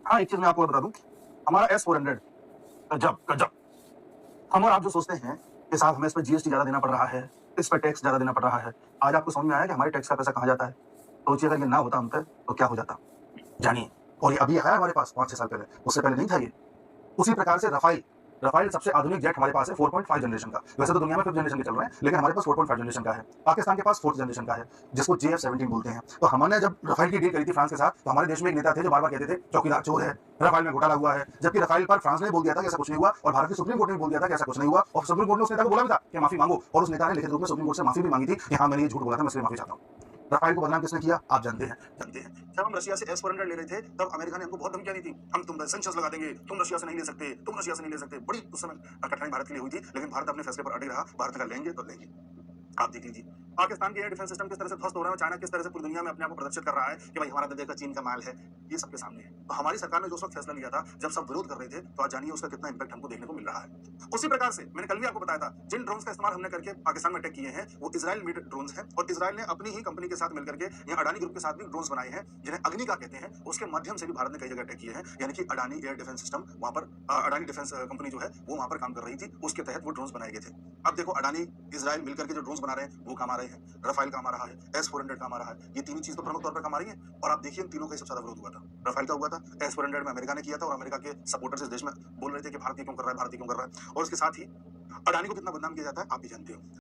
हाँ, एक चीज़ मैं आपको बता दूँ, हमारा S-400 गज़ब, गज़ब। हम और आप जो सोचते हैं कि साहब हमें इस पे जीएसटी ज़्यादा देना पड़ रहा है, इस पे टैक्स ज़्यादा देना पड़ रहा है। आज आपको समझ में आया कि हमारे टैक्स का पैसा कहाँ जाता है? सोचिए अगर ये ना होता हम पे, तो क्या हो जाता? जानिए। और ये अभी आया हमारे पास 5-6 साल पहले, उससे पहले नहीं था ये। उसी प्रकार से रफ़ाइल, रफ़ाइल सबसे आधुनिक जेट हमारे पास है 4.5 जनरेशन का। वैसे तो दुनिया में 5th जनरेशन के चल रहे हैं, लेकिन हमारे पास 4.5 जनरेशन का है। पाकिस्तान के पास 4th जनरेशन का है, जिसको JF-17 बोलते हैं। तो हमने जब रफ़ाइल की डील करी थी फ्रांस के साथ, तो हमारे देश में एक नेता थे जो बार-बार कहते थे, चौकीदार चोर है, रफ़ाइल में घोटाला हुआ है। जबकि रफ़ाइल पर फ्रांस ने बोल दिया था कि ऐसा कुछ नहीं हुआ और भारत की सुप्रीम कोर्ट ने बोल दिया था कि ऐसा कुछ नहीं हुआ और सुप्रीम कोर्ट ने उस नेता को बोला भी था कि माफ़ी माँगो और उस नेता ने लिखित रूप में सुप्रीम कोर्ट से माफ़ी भी माँगी थी कि हाँ, मैंने ये झूठ बोला था, मैं इसलिए माफ़ी चाहता हूँ। रफ़ाइल को बदनाम किसने किया? आप जानते हैं, जानते हैं। जब हम रशिया से S-400 ले रहे थे, तब अमेरिका ने हमको बहुत धमकियाँ दी थी। हम तुम पे सैंक्शंस लगा देंगे, तुम रशिया से नहीं ले सकते, तुम रशिया से नहीं ले सकते। बड़ी उस समय कठिनाई भारत के लिए हुई थी, लेकिन भारत अपने फैसले पर अड़िग रहा। भारत ने कहा लेंगे तो लेंगे। आप देख लीजिए पाकिस्तान के एयर डिफेंस सिस्टम किस तरह से ध्वस्त हो रहा है, चाइना किस तरह से पूरी दुनिया में अपने आप को प्रदर्शित कर रहा है कि भाई हमारा तो देखो चीन का माल है। ये सबके सामने है। तो हमारी सरकार ने जो उस वक्त फैसला लिया था, जब सब विरोध कर रहे थे, तो आज जानिए उसका कितना इंपैक्ट हमको देखने को मिल रहा है। उसी प्रकार से मैंने कल भी आपको बताया था, जिन ड्रोन्स का इस्तेमाल हमने करके पाकिस्तान में अटैक किए हैं, वो इजराइल मेड ड्रोन्स हैं और इजराइल ने अपनी ही कंपनी के साथ मिलकर के या अडानी ग्रुप के साथ भी ड्रोन्स बनाए हैं, जिन्हें अग्निका कहते हैं। उसके माध्यम से भी भारत ने कई जगह अटैक किए हैं, यानी कि अडानी एयर डिफेंस सिस्टम वहां पर अडानी डिफेंस कंपनी जो है वो वहां पर काम कर रही थी, उसके तहत वो ड्रोन्स बनाए गए थे। अब देखो अडानी इजराइल मिलकर के जो ड्रोन्स बना रहे हैं वो काम आ रहे हैं, रफाइल काम आ रहा है, S-400 काम आ रहा है। ये तीनों चीज तो प्रमुख तौर पर काम आ रही है और आप देखिए इन तीनों का ही सबसे ज्यादा विरोध हुआ था। रफाइल का हुआ था, S-400 में अमेरिका ने किया था और अमेरिका के सपोर्टर्स इस देश में बोल रहे थे कि भारत ये क्यों कर रहा है, भारत ये क्यों कर रहा है। और इसके साथ ही अडानी को कितना बदनाम किया जाता है आप भी जानते हो।